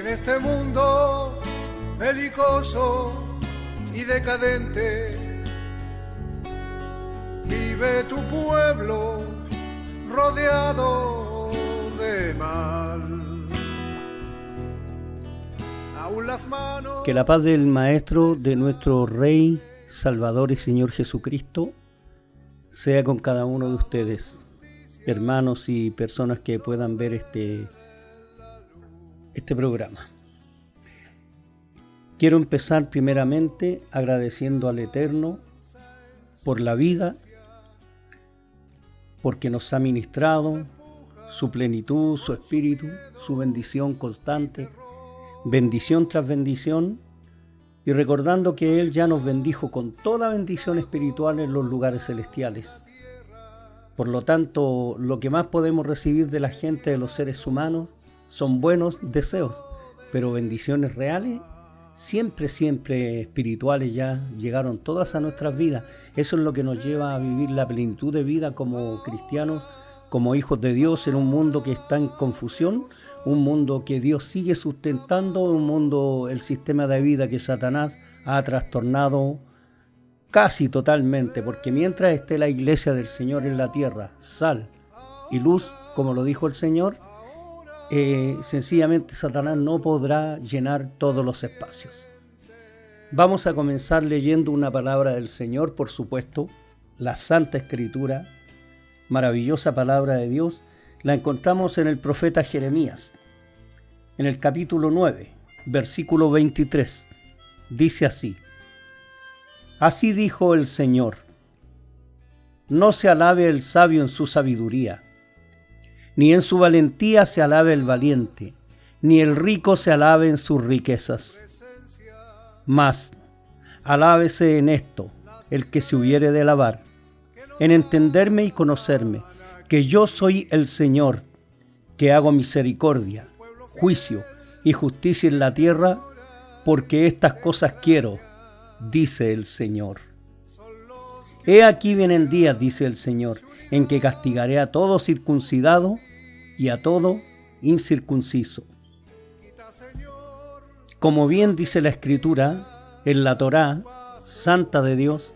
En este mundo belicoso y decadente vive tu pueblo rodeado de mal. Aún las manos... Que la paz del Maestro, de nuestro Rey, Salvador y Señor Jesucristo, sea con cada uno de ustedes, hermanos y personas que puedan ver este programa. Quiero empezar primeramente agradeciendo al Eterno por la vida, porque nos ha ministrado su plenitud, su espíritu, su bendición constante, bendición tras bendición, y recordando que Él ya nos bendijo con toda bendición espiritual en los lugares celestiales. Por lo tanto, lo que más podemos recibir de la gente, de los seres humanos, son buenos deseos, pero bendiciones reales, siempre espirituales, ya llegaron todas a nuestras vidas. Eso es lo que nos lleva a vivir la plenitud de vida como cristianos, como hijos de Dios, en un mundo que está en confusión, un mundo que Dios sigue sustentando, un mundo, el sistema de vida que Satanás ha trastornado casi totalmente, porque mientras esté la iglesia del Señor en la tierra, sal y luz, como lo dijo el Señor, sencillamente Satanás no podrá llenar todos los espacios. Vamos a comenzar leyendo una palabra del Señor, por supuesto, la Santa Escritura, maravillosa palabra de Dios. La encontramos en el profeta Jeremías, en el capítulo 9, versículo 23. Dice así: Así dijo el Señor: no se alabe el sabio en su sabiduría, ni en su valentía se alabe el valiente, ni el rico se alabe en sus riquezas. Mas, alábese en esto el que se hubiere de alabar, en entenderme y conocerme, que yo soy el Señor, que hago misericordia, juicio y justicia en la tierra, porque estas cosas quiero, dice el Señor. He aquí vienen días, dice el Señor, en que castigaré a todo circuncidado y a todo incircunciso. Como bien dice la Escritura, en la Torá santa de Dios,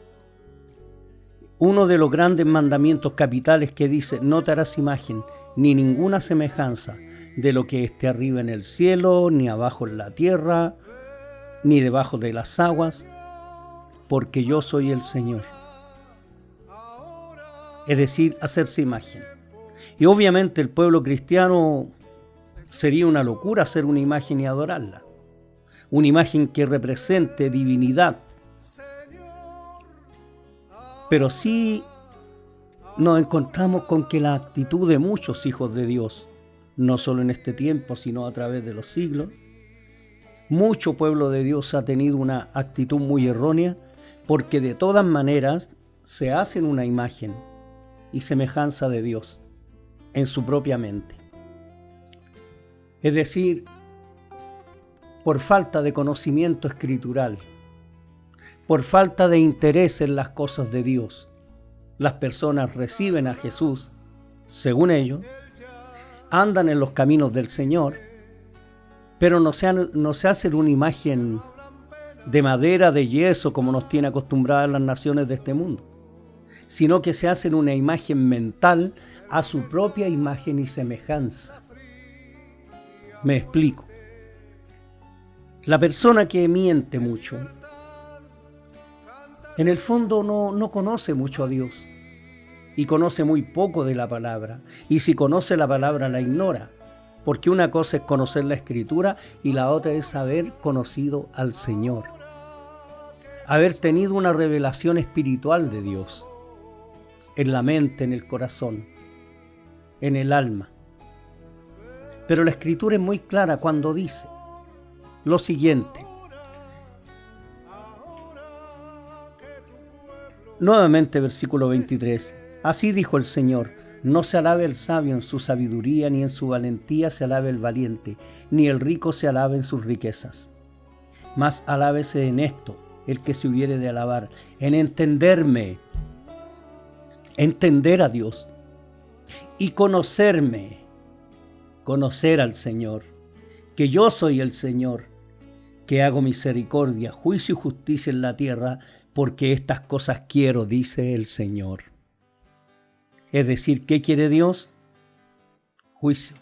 uno de los grandes mandamientos capitales que dice: no te harás imagen ni ninguna semejanza de lo que esté arriba en el cielo, ni abajo en la tierra, ni debajo de las aguas, porque yo soy el Señor. Es decir, hacerse imagen. Y obviamente el pueblo cristiano sería una locura hacer una imagen y adorarla. Una imagen que represente divinidad. Pero sí nos encontramos con que la actitud de muchos hijos de Dios, no solo en este tiempo, sino a través de los siglos, mucho pueblo de Dios ha tenido una actitud muy errónea, porque de todas maneras se hacen una imagen y semejanza de Dios en su propia mente. Es decir, por falta de conocimiento escritural, por falta de interés en las cosas de Dios, las personas reciben a Jesús, según ellos, andan en los caminos del Señor, pero no se hacen una imagen de madera, de yeso, como nos tiene acostumbradas las naciones de este mundo, sino que se hacen una imagen mental a su propia imagen y semejanza. Me explico. La persona que miente mucho, en el fondo no conoce mucho a Dios y conoce muy poco de la palabra. Y si conoce la palabra, la ignora, porque una cosa es conocer la Escritura y la otra es haber conocido al Señor, haber tenido una revelación espiritual de Dios en la mente, en el corazón, en el alma. Pero la Escritura es muy clara cuando dice lo siguiente. Nuevamente, versículo 23. Así dijo el Señor: no se alabe el sabio en su sabiduría, ni en su valentía se alabe el valiente, ni el rico se alabe en sus riquezas. Mas alábese en esto el que se hubiere de alabar, en entenderme, entender a Dios, y conocerme, conocer al Señor, que yo soy el Señor, que hago misericordia, juicio y justicia en la tierra, porque estas cosas quiero, dice el Señor. Es decir, ¿qué quiere Dios? Juicio.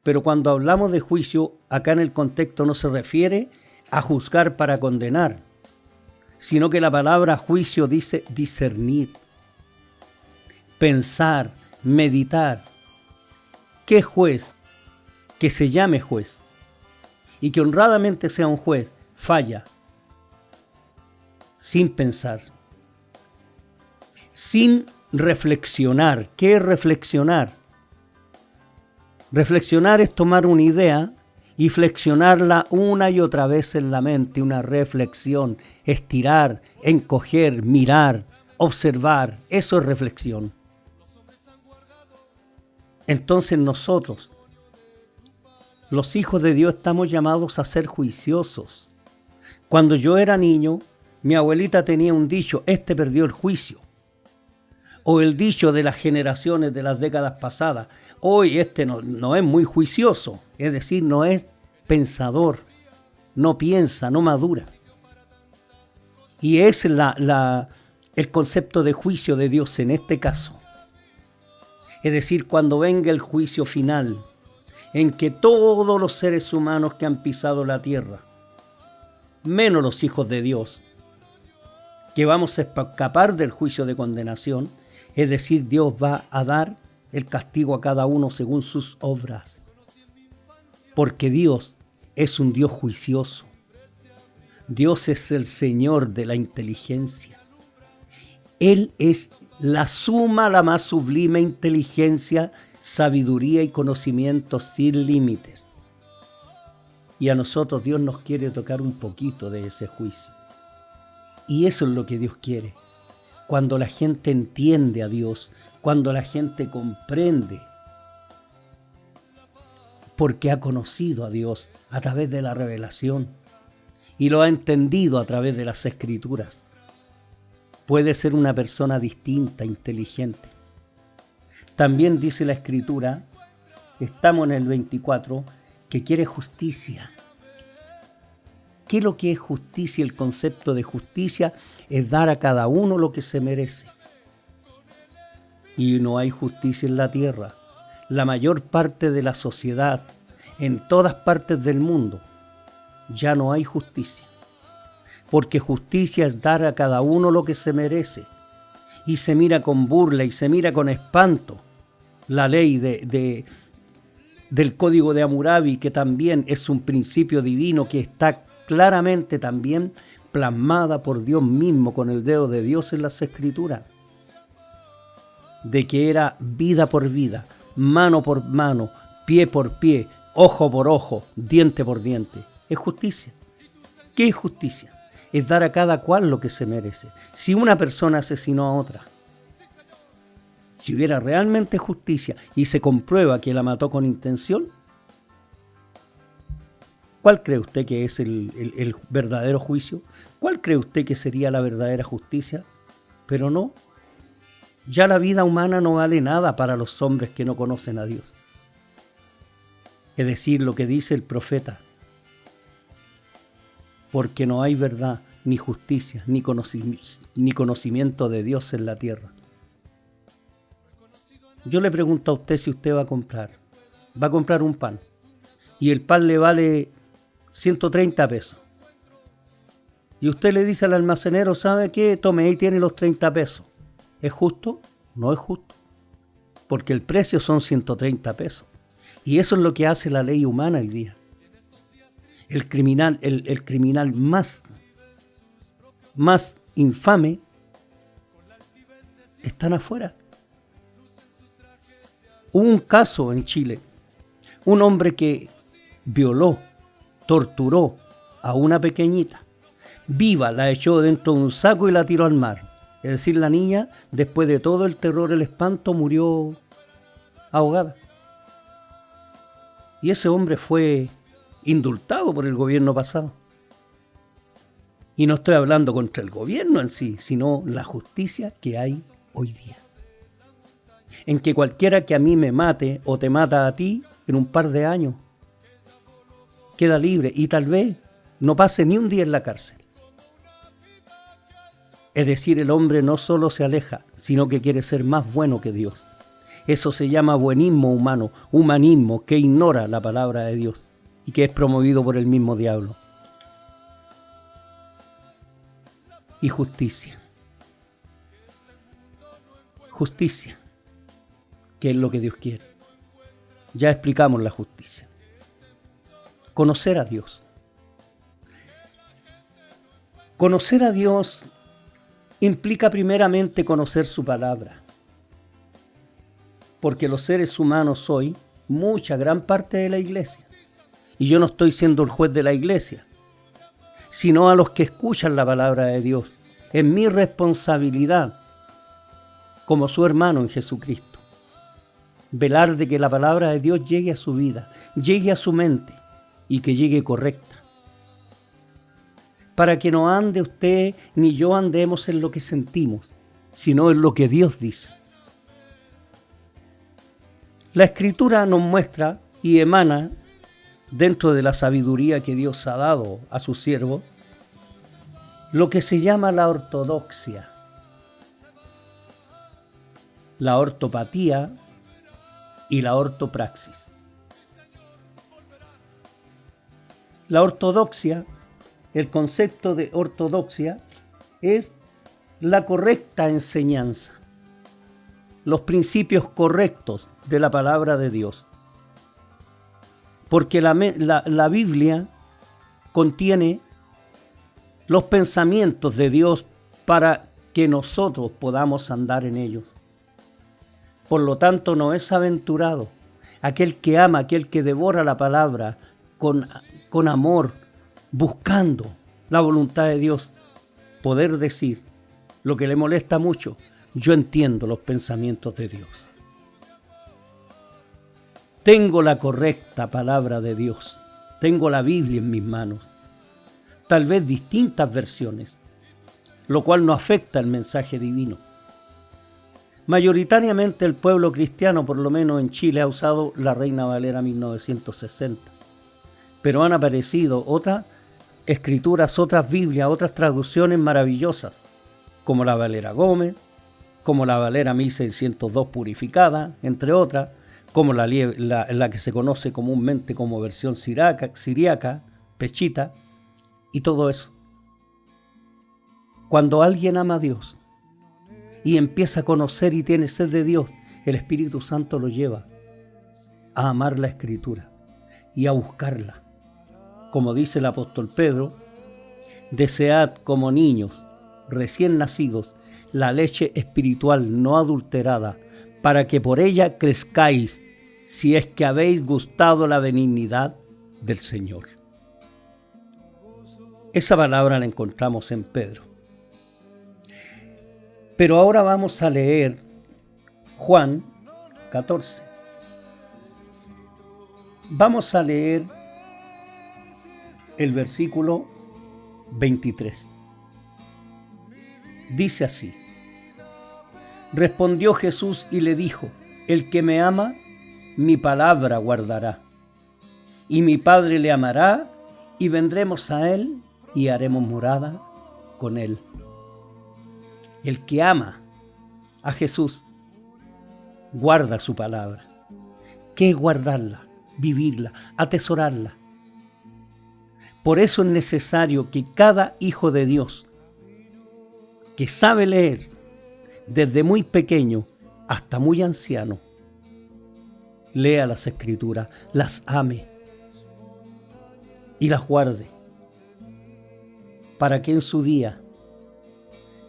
Pero cuando hablamos de juicio, acá en el contexto no se refiere a juzgar para condenar, sino que la palabra juicio dice discernir, pensar, meditar. ¿Qué juez? Que se llame juez y que honradamente sea un juez, falla sin pensar, sin reflexionar. ¿Qué es reflexionar? Reflexionar es tomar una idea y flexionarla una y otra vez en la mente, una reflexión, estirar, encoger, mirar, observar. Eso es reflexión. Entonces nosotros, los hijos de Dios, estamos llamados a ser juiciosos. Cuando yo era niño, mi abuelita tenía un dicho: este perdió el juicio. O el dicho de las generaciones de las décadas pasadas: hoy este no es muy juicioso, es decir, no es pensador, no piensa, no madura. Y es el concepto de juicio de Dios en este caso. Es decir, cuando venga el juicio final, en que todos los seres humanos que han pisado la tierra, menos los hijos de Dios, que vamos a escapar del juicio de condenación, es decir, Dios va a dar el castigo a cada uno según sus obras. Porque Dios es un Dios juicioso. Dios es el Señor de la inteligencia. Él es la suma, la más sublime inteligencia, sabiduría y conocimiento sin límites. Y a nosotros Dios nos quiere tocar un poquito de ese juicio. Y eso es lo que Dios quiere. Cuando la gente entiende a Dios, cuando la gente comprende, porque ha conocido a Dios a través de la revelación y lo ha entendido a través de las Escrituras, puede ser una persona distinta, inteligente. También dice la Escritura, estamos en el 24, que quiere justicia. ¿Qué es lo que es justicia? El concepto de justicia es dar a cada uno lo que se merece. Y no hay justicia en la tierra. La mayor parte de la sociedad, en todas partes del mundo, ya no hay justicia. Porque justicia es dar a cada uno lo que se merece. Y se mira con burla y se mira con espanto la ley del Código de Hammurabi, que también es un principio divino que está claramente también plasmada por Dios mismo con el dedo de Dios en las Escrituras, de que era vida por vida, mano por mano, pie por pie, ojo por ojo, diente por diente. Es justicia. ¿Qué es justicia? Es dar a cada cual lo que se merece. Si una persona asesinó a otra, si hubiera realmente justicia y se comprueba que la mató con intención, ¿cuál cree usted que es el verdadero juicio? ¿Cuál cree usted que sería la verdadera justicia? Pero no. Ya la vida humana no vale nada para los hombres que no conocen a Dios. Es decir, lo que dice el profeta: porque no hay verdad, ni justicia, ni conocimiento de Dios en la tierra. Yo le pregunto a usted si usted va a comprar un pan, y el pan le vale 130 pesos. Y usted le dice al almacenero: ¿sabe qué? Tome, ahí tiene los 30 pesos. ¿Es justo? No es justo. Porque el precio son 130 pesos. Y eso es lo que hace la ley humana hoy día. El criminal más infame están afuera. Hubo un caso en Chile. Un hombre que violó, torturó a una pequeñita. Viva, la echó dentro de un saco y la tiró al mar. Es decir, la niña, después de todo el terror, el espanto, murió ahogada. Y ese hombre fue indultado por el gobierno pasado. Y no estoy hablando contra el gobierno en sí, sino la justicia que hay hoy día. En que cualquiera que a mí me mate o te mata a ti, en un par de años, queda libre y tal vez no pase ni un día en la cárcel. Es decir, el hombre no solo se aleja, sino que quiere ser más bueno que Dios. Eso se llama buenismo humano, humanismo, que ignora la palabra de Dios y que es promovido por el mismo diablo. Y justicia. Justicia, que es lo que Dios quiere. Ya explicamos la justicia. Conocer a Dios. Conocer a Dios implica primeramente conocer su palabra. Porque los seres humanos hoy, gran parte de la iglesia, y yo no estoy siendo el juez de la iglesia, sino a los que escuchan la palabra de Dios. Es mi responsabilidad como su hermano en Jesucristo, velar de que la palabra de Dios llegue a su vida, llegue a su mente y que llegue correcta. Para que no ande usted ni yo andemos en lo que sentimos, sino en lo que Dios dice. La Escritura nos muestra y emana, dentro de la sabiduría que Dios ha dado a sus siervos, lo que se llama la ortodoxia, la ortopatía y la ortopraxis. La ortodoxia, el concepto de ortodoxia es la correcta enseñanza, los principios correctos de la palabra de Dios. Porque la Biblia contiene los pensamientos de Dios para que nosotros podamos andar en ellos. Por lo tanto, no es aventurado aquel que ama, aquel que devora la palabra con amor, buscando la voluntad de Dios, poder decir lo que le molesta mucho: yo entiendo los pensamientos de Dios. Tengo la correcta palabra de Dios, tengo la Biblia en mis manos, tal vez distintas versiones, lo cual no afecta el mensaje divino. Mayoritariamente el pueblo cristiano, por lo menos en Chile, ha usado la Reina Valera 1960, pero han aparecido otras escrituras, otras Biblias, otras traducciones maravillosas, como la Valera Gómez, como la Valera 1602 purificada, entre otras, como la que se conoce comúnmente como versión siriaca, pechita, y todo eso. Cuando alguien ama a Dios y empieza a conocer y tiene sed de Dios, el Espíritu Santo lo lleva a amar la Escritura y a buscarla. Como dice el apóstol Pedro: desead como niños recién nacidos la leche espiritual no adulterada, para que por ella crezcáis, si es que habéis gustado la benignidad del Señor. Esa palabra la encontramos en Pedro. Pero ahora vamos a leer Juan 14. Vamos a leer el versículo 23. Dice así: respondió Jesús y le dijo: el que me ama, mi palabra guardará, y mi Padre le amará, y vendremos a él y haremos morada con él. El que ama a Jesús guarda su palabra. ¿Qué es guardarla? Vivirla, atesorarla. Por eso es necesario que cada hijo de Dios que sabe leer, desde muy pequeño hasta muy anciano, lea las Escrituras, las ame y las guarde, para que en su día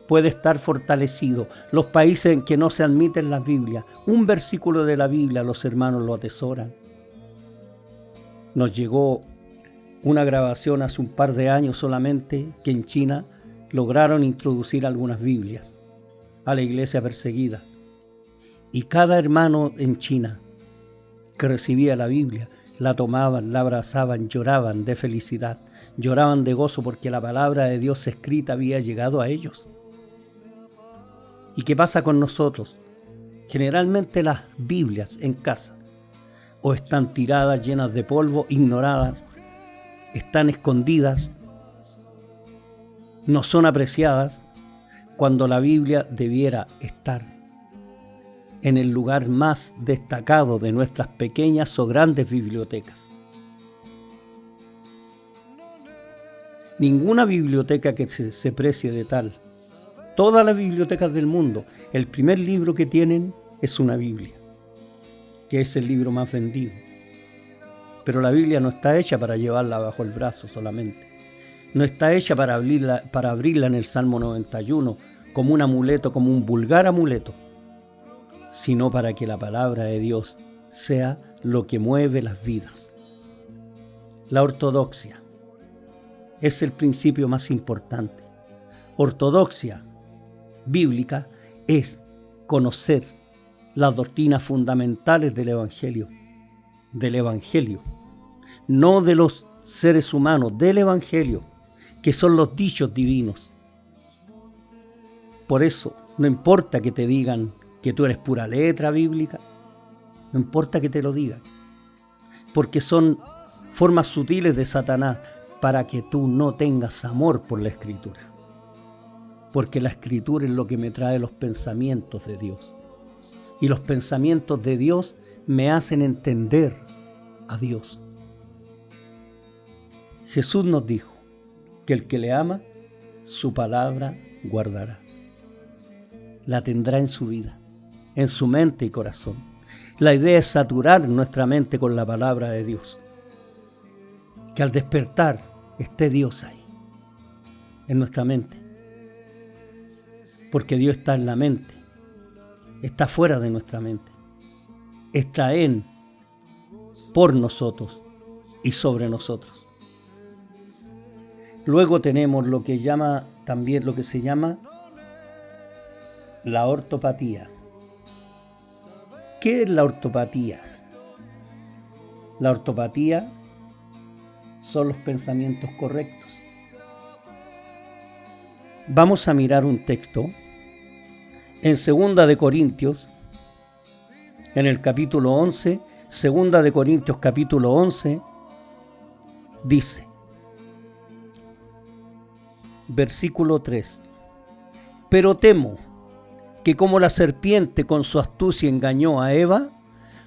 pueda estar fortalecido. Los países en que no se admiten las Biblias, un versículo de la Biblia, los hermanos lo atesoran. Nos llegó una grabación hace un par de años solamente que en China lograron introducir algunas Biblias a la iglesia perseguida. Y cada hermano en China que recibía la Biblia, la tomaban, la abrazaban, lloraban de felicidad, lloraban de gozo porque la palabra de Dios escrita había llegado a ellos. ¿Y qué pasa con nosotros? Generalmente las Biblias en casa o están tiradas, llenas de polvo, ignoradas, están escondidas, no son apreciadas, cuando la Biblia debiera estar en el lugar más destacado de nuestras pequeñas o grandes bibliotecas. Ninguna biblioteca que se precie de tal. Todas las bibliotecas del mundo, el primer libro que tienen es una Biblia, que es el libro más vendido. Pero la Biblia no está hecha para llevarla bajo el brazo solamente. No está hecha para abrirla en el Salmo 91 como un amuleto, como un vulgar amuleto, sino para que la palabra de Dios sea lo que mueve las vidas. La ortodoxia es el principio más importante. Ortodoxia bíblica es conocer las doctrinas fundamentales del Evangelio, no de los seres humanos, del Evangelio, que son los dichos divinos. Por eso, no importa que te digan que tú eres pura letra bíblica, no importa que te lo digan, porque son formas sutiles de Satanás para que tú no tengas amor por la Escritura. Porque la Escritura es lo que me trae los pensamientos de Dios. Y los pensamientos de Dios me hacen entender a Dios. Jesús nos dijo que el que le ama, su palabra guardará. La tendrá en su vida, en su mente y corazón. La idea es saturar nuestra mente con la palabra de Dios. Que al despertar esté Dios ahí, en nuestra mente. Porque Dios está en la mente, está fuera de nuestra mente, está en, por nosotros y sobre nosotros. Luego tenemos lo que se llama la ortopatía. ¿Qué es la ortopatía? La ortopatía son los pensamientos correctos. Vamos a mirar un texto en 2 de Corintios, en el capítulo 11, 2 de Corintios capítulo 11, dice, versículo 3, pero temo que como la serpiente con su astucia engañó a Eva,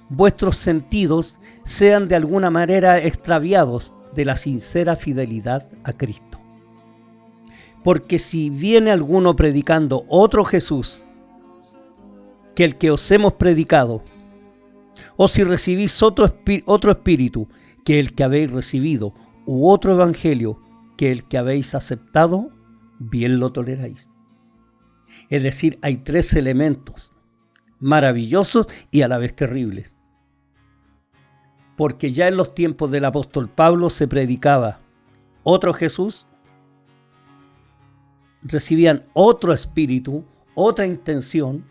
vuestros sentidos sean de alguna manera extraviados de la sincera fidelidad a Cristo. Porque si viene alguno predicando otro Jesús que el que os hemos predicado, o si recibís otro espíritu que el que habéis recibido, u otro evangelio que el que habéis aceptado, bien lo toleráis. Es decir, hay 3 elementos maravillosos y a la vez terribles. Porque ya en los tiempos del apóstol Pablo se predicaba otro Jesús, recibían otro espíritu, otra intención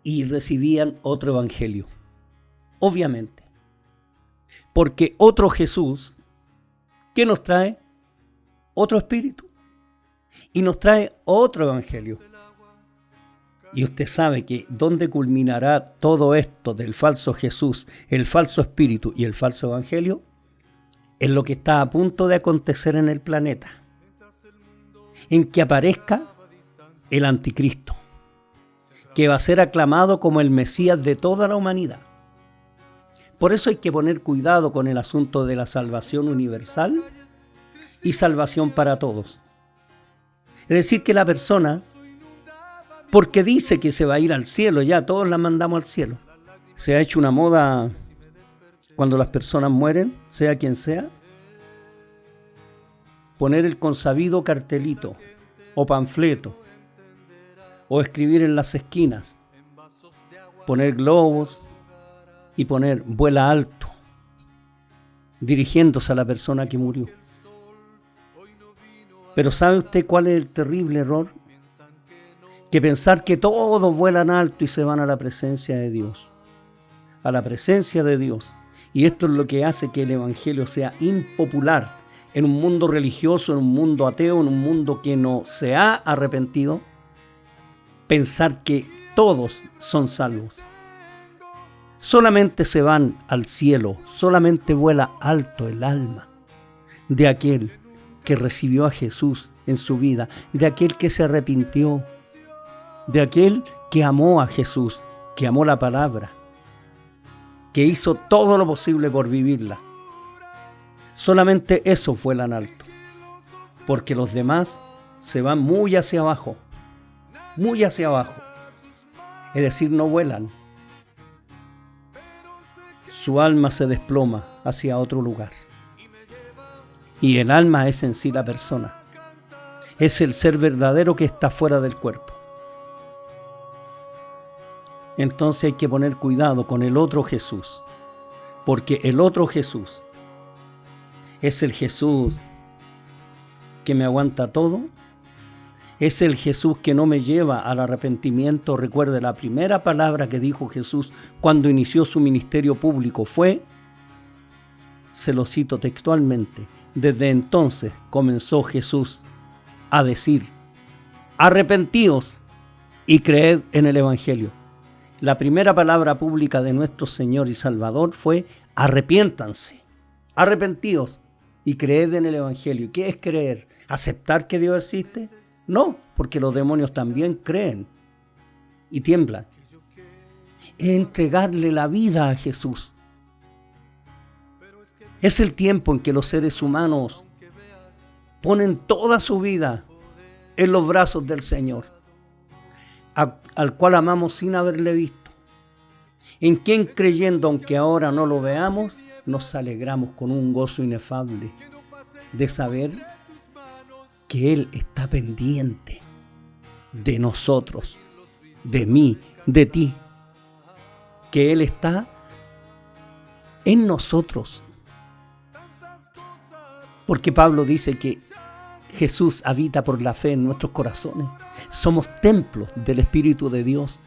y recibían otro evangelio. Obviamente. Porque otro Jesús, ¿qué nos trae? Otro espíritu. Y nos trae otro evangelio. Y usted sabe que ¿dónde culminará todo esto del falso Jesús, el falso espíritu y el falso evangelio? Es lo que está a punto de acontecer en el planeta, en que aparezca el anticristo, que va a ser aclamado como el Mesías de toda la humanidad. Por eso hay que poner cuidado con el asunto de la salvación universal y salvación para todos. Es decir, que la persona, porque dice que se va a ir al cielo, ya todos la mandamos al cielo. Se ha hecho una moda cuando las personas mueren, sea quien sea, poner el consabido cartelito o panfleto, o escribir en las esquinas, poner globos y poner vuela alto, dirigiéndose a la persona que murió. Pero ¿sabe usted cuál es el terrible error? Que pensar que todos vuelan alto y se van a la presencia de Dios. A la presencia de Dios. Y esto es lo que hace que el evangelio sea impopular en un mundo religioso, en un mundo ateo, en un mundo que no se ha arrepentido. Pensar que todos son salvos. Solamente se van al cielo, solamente vuela alto el alma de aquel que recibió a Jesús en su vida, de aquel que se arrepintió, de aquel que amó a Jesús, que amó la palabra, que hizo todo lo posible por vivirla. Solamente eso vuelan alto, porque los demás se van muy hacia abajo, muy hacia abajo. Es decir, no vuelan. Su alma se desploma hacia otro lugar. Y el alma es en sí la persona. Es el ser verdadero que está fuera del cuerpo. Entonces hay que poner cuidado con el otro Jesús, porque el otro Jesús es el Jesús que me aguanta todo, es el Jesús que no me lleva al arrepentimiento. Recuerde, la primera palabra que dijo Jesús cuando inició su ministerio público fue, se lo cito textualmente, desde entonces comenzó Jesús a decir, arrepentíos y creed en el Evangelio. La primera palabra pública de nuestro Señor y Salvador fue, arrepiéntanse, arrepentíos y creed en el Evangelio. ¿Qué es creer? ¿Aceptar que Dios existe? No, porque los demonios también creen y tiemblan. Es entregarle la vida a Jesús. Es el tiempo en que los seres humanos ponen toda su vida en los brazos del Señor, al cual amamos sin haberle visto, en quien creyendo, aunque ahora no lo veamos, nos alegramos con un gozo inefable de saber que Él está pendiente de nosotros, de mí, de ti, que Él está en nosotros. Porque Pablo dice que Jesús habita por la fe en nuestros corazones. Somos templos del Espíritu de Dios.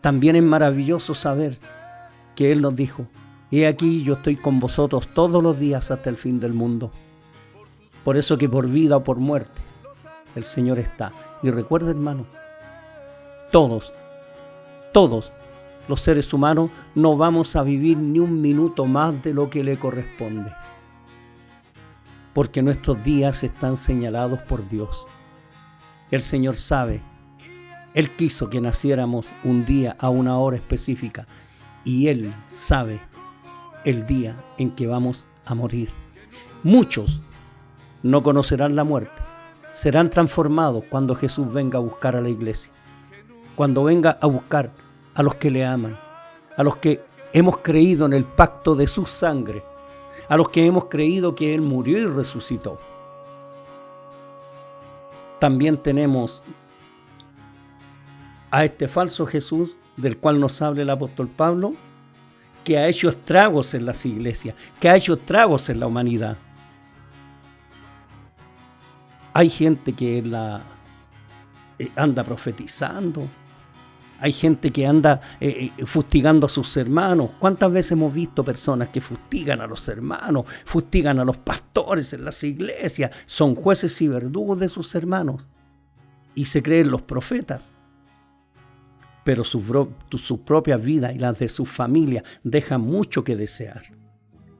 También es maravilloso saber que Él nos dijo, he aquí yo estoy con vosotros todos los días hasta el fin del mundo. Por eso que por vida o por muerte el Señor está. Y recuerda, hermano, todos los seres humanos no vamos a vivir ni un minuto más de lo que le corresponde. Porque nuestros días están señalados por Dios. El Señor sabe. Él quiso que naciéramos un día a una hora específica. Y Él sabe el día en que vamos a morir. Muchos no conocerán la muerte. Serán transformados cuando Jesús venga a buscar a la iglesia. Cuando venga a buscar a los que le aman. A los que hemos creído en el pacto de su sangre. A los que hemos creído que Él murió y resucitó. También tenemos a este falso Jesús, del cual nos habla el apóstol Pablo, que ha hecho estragos en las iglesias, que ha hecho estragos en la humanidad. Hay gente que anda profetizando, hay gente que anda fustigando a sus hermanos. ¿Cuántas veces hemos visto personas que fustigan a los hermanos, fustigan a los pastores en las iglesias? Son jueces y verdugos de sus hermanos y se creen los profetas. Pero sus propias vidas y las de su familia dejan mucho que desear.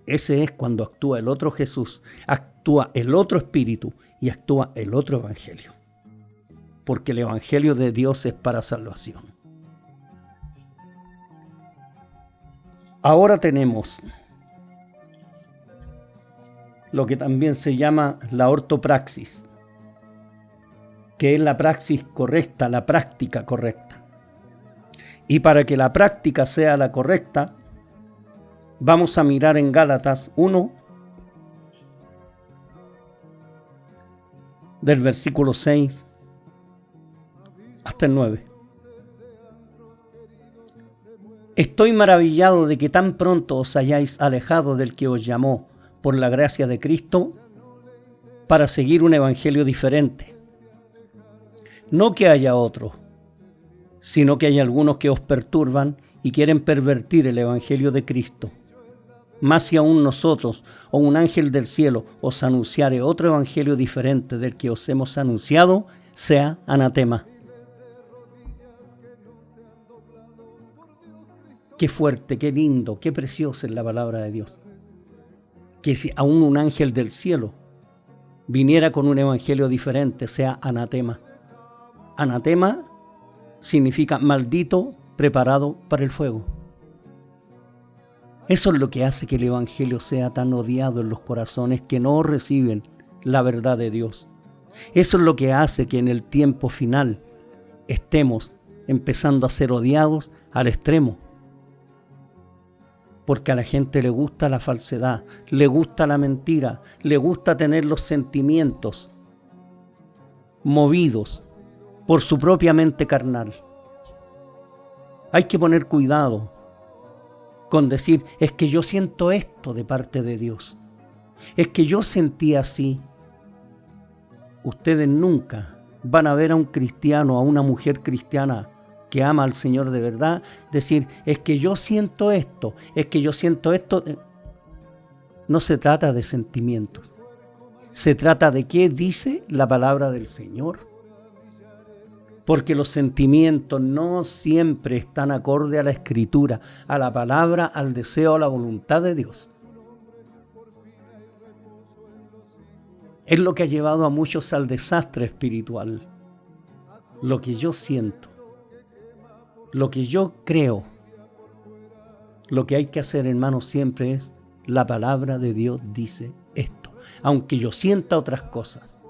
Ese es cuando actúa el otro Jesús, actúa el otro Espíritu y actúa el otro Evangelio. Porque el Evangelio de Dios es para salvación. Ahora tenemos lo que también se llama la ortopraxis, que es la praxis correcta, la práctica correcta. Y para que la práctica sea la correcta, vamos a mirar en Gálatas 1, del versículo 6 hasta el 9. Estoy maravillado de que tan pronto os hayáis alejado del que os llamó por la gracia de Cristo para seguir un evangelio diferente. No que haya otro, sino que hay algunos que os perturban y quieren pervertir el evangelio de Cristo. Más si aún nosotros o un ángel del cielo os anunciare otro evangelio diferente del que os hemos anunciado, sea anatema. Qué fuerte, qué lindo, qué preciosa es la palabra de Dios. Que si aún un ángel del cielo viniera con un evangelio diferente, sea anatema. Anatema significa maldito, preparado para el fuego. Eso es lo que hace que el evangelio sea tan odiado en los corazones que no reciben la verdad de Dios. Eso es lo que hace que en el tiempo final estemos empezando a ser odiados al extremo. Porque a la gente le gusta la falsedad, le gusta la mentira, le gusta tener los sentimientos movidos por su propia mente carnal. Hay que poner cuidado con decir, es que yo siento esto de parte de Dios. Es que yo sentí así. Ustedes nunca van a ver a un cristiano, a una mujer cristiana que ama al Señor de verdad, decir, es que yo siento esto, es que yo siento esto. No se trata de sentimientos. Se trata de qué dice la palabra del Señor. Porque los sentimientos no siempre están acorde a la Escritura, a la palabra, al deseo, a la voluntad de Dios. Es lo que ha llevado a muchos al desastre espiritual. Lo que yo siento, lo que yo creo. Lo que hay que hacer, hermanos, siempre es la palabra de Dios dice esto. Aunque yo sienta otras cosas,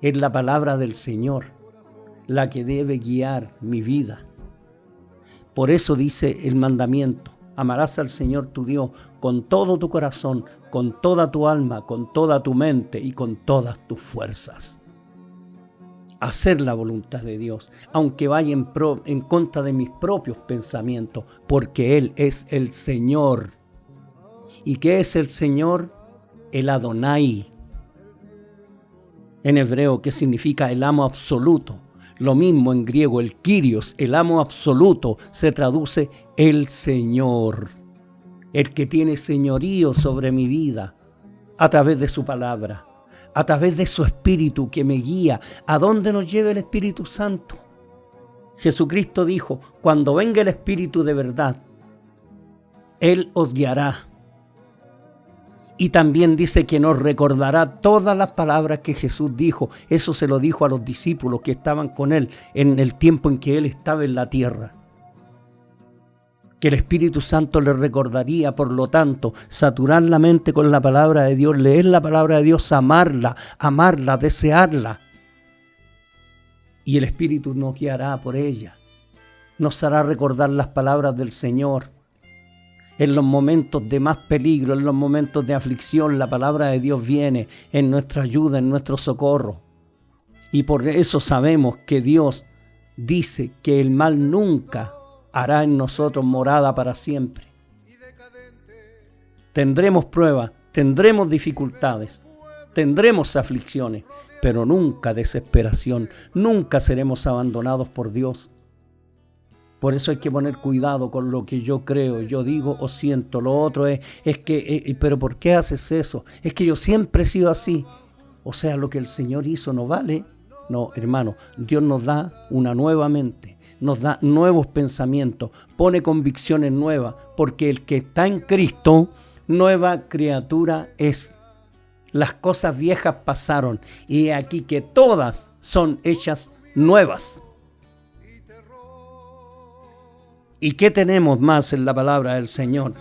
es la palabra del Señor la que debe guiar mi vida. Por eso dice el mandamiento, amarás al Señor tu Dios con todo tu corazón, con toda tu alma, con toda tu mente y con todas tus fuerzas. Hacer la voluntad de Dios, aunque vaya en contra de mis propios pensamientos, porque Él es el Señor. ¿Y qué es el Señor? El Adonai. En hebreo, que significa el amo absoluto. Lo mismo en griego, el Kyrios, el amo absoluto, se traduce el Señor. El que tiene señorío sobre mi vida a través de su palabra, a través de su Espíritu que me guía. ¿A dónde nos lleva el Espíritu Santo? Jesucristo dijo, cuando venga el Espíritu de verdad, Él os guiará. Y también dice que nos recordará todas las palabras que Jesús dijo. Eso se lo dijo a los discípulos que estaban con Él en el tiempo en que Él estaba en la tierra. Que el Espíritu Santo les recordaría, por lo tanto, saturar la mente con la palabra de Dios, leer la palabra de Dios, amarla, desearla. Y el Espíritu nos guiará por ella. Nos hará recordar las palabras del Señor. En los momentos de más peligro, en los momentos de aflicción, la palabra de Dios viene en nuestra ayuda, en nuestro socorro. Y por eso sabemos que Dios dice que el mal nunca hará en nosotros morada para siempre. Tendremos pruebas, tendremos dificultades, tendremos aflicciones, pero nunca desesperación, nunca seremos abandonados por Dios. Por eso hay que poner cuidado con lo que yo creo, yo digo o siento. Lo otro es que, ¿pero por qué haces eso? Es que yo siempre he sido así. O sea, lo que el Señor hizo no vale. No, hermano, Dios nos da una nueva mente, nos da nuevos pensamientos, pone convicciones nuevas, porque el que está en Cristo, nueva criatura es. Las cosas viejas pasaron y aquí que todas son hechas nuevas. ¿Y qué tenemos más en la palabra del Señor?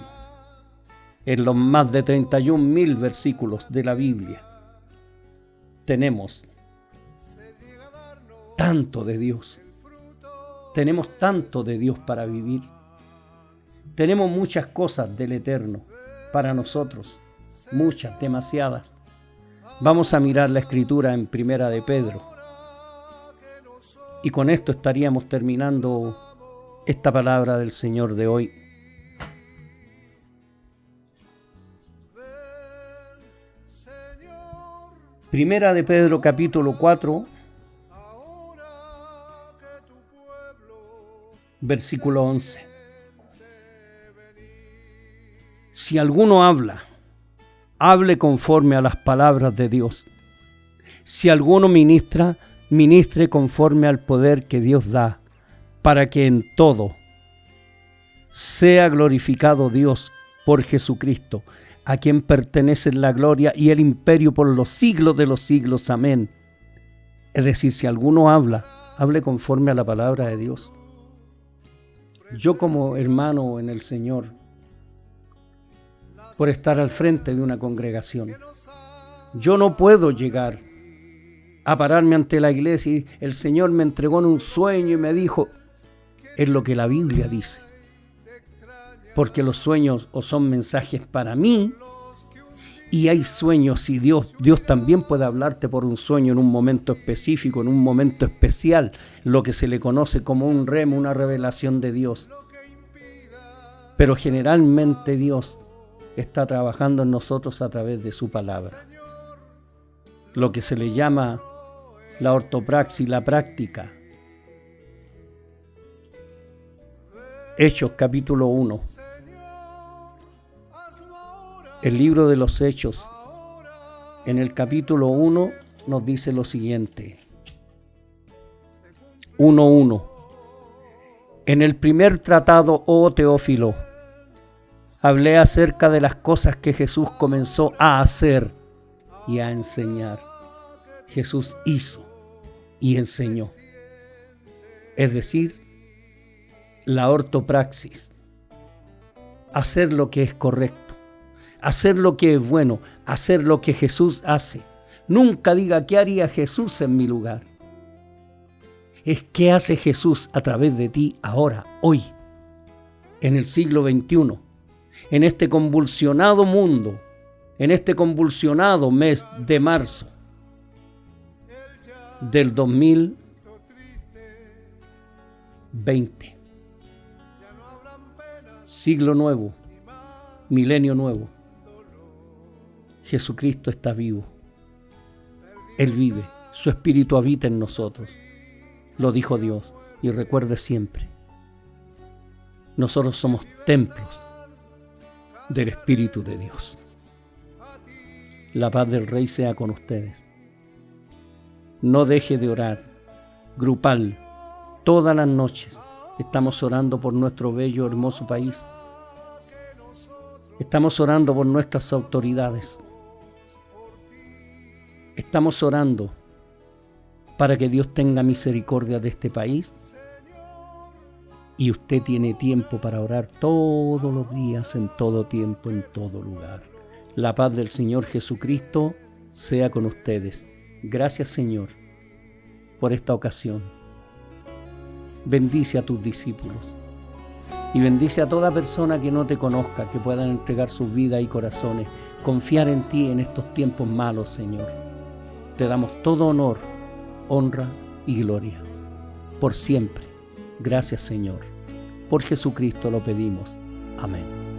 En los más de 31,000 versículos de la Biblia tenemos tanto de Dios. Tenemos tanto de Dios para vivir. Tenemos muchas cosas del Eterno para nosotros. Muchas, demasiadas. Vamos a mirar la Escritura en Primera de Pedro. Y con esto estaríamos terminando esta palabra del Señor de hoy. Primera de Pedro capítulo 4, versículo 11. Si alguno habla, hable conforme a las palabras de Dios. Si alguno ministra, ministre conforme al poder que Dios da, para que en todo Sea glorificado Dios por Jesucristo, a quien pertenece la gloria y el imperio por los siglos de los siglos. Amén. Es decir, si alguno habla, hable conforme a la palabra de Dios. Yo como hermano en el Señor, por estar al frente de una congregación, yo no puedo llegar a pararme ante la iglesia y el Señor me entregó en un sueño y me dijo, es lo que la Biblia dice. Porque los sueños o son mensajes para mí, y hay sueños y Dios también puede hablarte por un sueño en un momento específico, en un momento especial, lo que se le conoce como un rema, una revelación de Dios. Pero generalmente Dios está trabajando en nosotros a través de su palabra. Lo que se le llama la ortopraxis, la práctica. Hechos capítulo 1. El libro de los Hechos, en el capítulo 1, nos dice lo siguiente. 1:1. En el primer tratado, oh Teófilo, hablé acerca de las cosas que Jesús comenzó a hacer y a enseñar. Jesús hizo y enseñó. Es decir, la ortopraxis. Hacer lo que es correcto. Hacer lo que es bueno, hacer lo que Jesús hace. Nunca diga qué haría Jesús en mi lugar. Es qué hace Jesús a través de ti ahora, hoy, en el siglo XXI, en este convulsionado mundo, en este convulsionado mes de marzo del 2020. Siglo nuevo, milenio nuevo. Jesucristo está vivo. Él vive. Su Espíritu habita en nosotros. Lo dijo Dios. Y recuerde siempre, nosotros somos templos del Espíritu de Dios. La paz del Rey sea con ustedes. No deje de orar. Grupal. Todas las noches estamos orando por nuestro bello, hermoso país. Estamos orando por nuestras autoridades. Estamos orando para que Dios tenga misericordia de este país. Y usted tiene tiempo para orar todos los días, en todo tiempo, en todo lugar. La paz del Señor Jesucristo sea con ustedes. Gracias, Señor, por esta ocasión. Bendice a tus discípulos. Y bendice a toda persona que no te conozca, que puedan entregar sus vidas y corazones, confiar en ti en estos tiempos malos, Señor. Te damos todo honor, honra y gloria, por siempre. Gracias, Señor. Por Jesucristo lo pedimos. Amén.